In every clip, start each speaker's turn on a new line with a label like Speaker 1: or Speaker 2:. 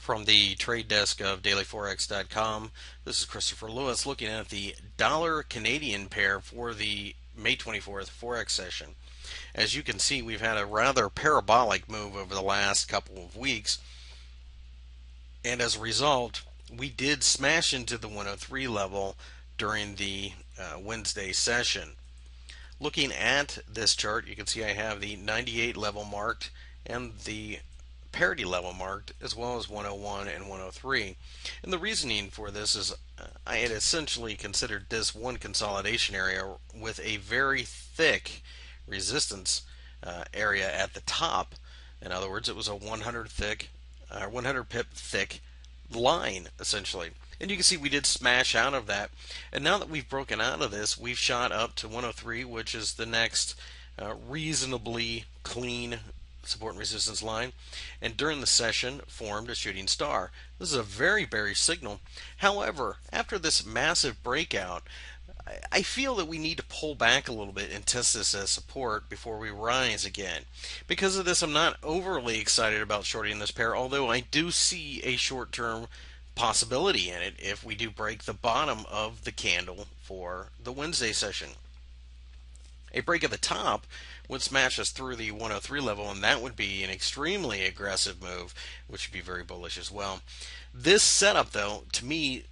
Speaker 1: From the trade desk of dailyforex.com, this is Christopher Lewis looking at the dollar Canadian pair for the May 24th Forex session. As you can see, we've had a rather parabolic move over the last couple of weeks, and as a result, we did smash into the 103 level during the Wednesday session. Looking at this chart, you can see I have the 98 level marked and the parity level marked, as well as 101 and 103. And the reasoning for this is I had essentially considered this one consolidation area with a very thick resistance area at the top. In other words, it was a 100 pip thick line essentially. And you can see we did smash out of that. And now that we've broken out of this, we've shot up to 103, which is the next reasonably clean support and resistance line, and during the session formed a shooting star. This is a very bearish signal. However, after this massive breakout, I feel that we need to pull back a little bit and test this as support before we rise again. Because of this, I'm not overly excited about shorting this pair, although I do see a short-term possibility in it if we do break the bottom of the candle for the Wednesday session. A break at the top would smash us through the 103 level, and that would be an extremely aggressive move, which would be very bullish as well. This setup, though, to me,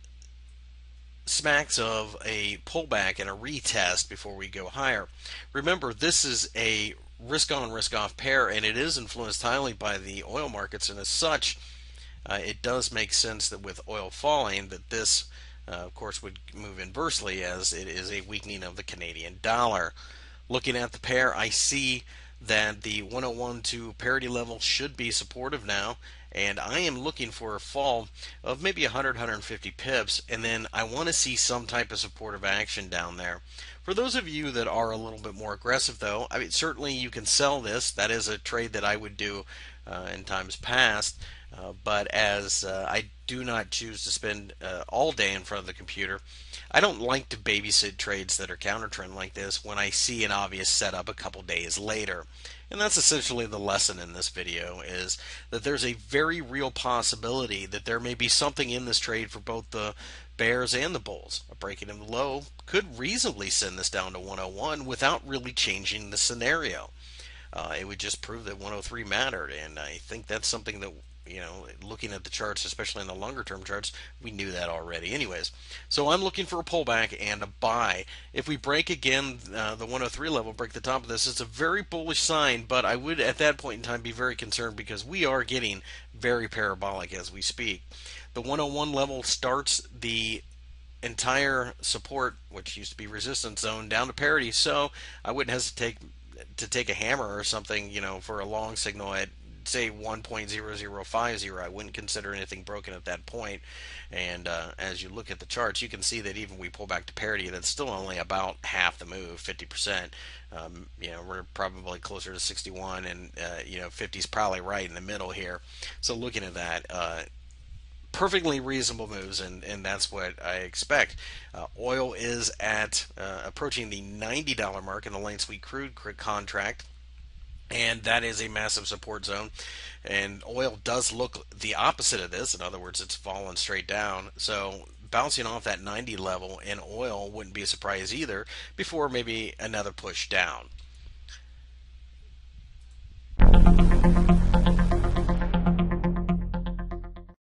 Speaker 1: smacks of a pullback and a retest before we go higher. Remember, this is a risk-on, risk-off pair, and it is influenced highly by the oil markets, and as such, it does make sense that with oil falling, that this, of course, would move inversely as it is a weakening of the Canadian dollar. Looking at the pair, I see that the 101 to parity level should be supportive now, and I am looking for a fall of maybe 100, 150 pips, and then I want to see some type of supportive action down there. For those of you that are a little bit more aggressive, though, I mean, certainly you can sell this. That is a trade that I would do in times past. But as I do not choose to spend all day in front of the computer, I don't like to babysit trades that are counter trend like this when I see an obvious setup a couple days later. And that's essentially the lesson in this video, is that there's a very real possibility that there may be something in this trade for both the bears and the bulls. A break in the low could reasonably send this down to 101 without really changing the scenario. It would just prove that 103 mattered, and I think that's something that, looking at the charts, especially in the longer term charts, we knew that already anyways. So I'm looking for a pullback and a buy. If we break again the 103 level, break the top of this, it's a very bullish sign, but I would at that point in time be very concerned because we are getting very parabolic as we speak. The 101 level starts the entire support, which used to be resistance zone, down to parity, so I wouldn't hesitate to take a hammer or something, for a long signal at say 1.0050. I wouldn't consider anything broken at that point. And as you look at the charts, you can see that even we pull back to parity, that's still only about half the move, 50%. We're probably closer to 61, and 50 is probably right in the middle here. So looking at that, perfectly reasonable moves, and that's what I expect. Oil is at approaching the $90 mark in the light sweet crude contract, and that is a massive support zone. And oil does look the opposite of this. In other words, it's fallen straight down. So bouncing off that 90 level in oil wouldn't be a surprise either, before maybe another push down.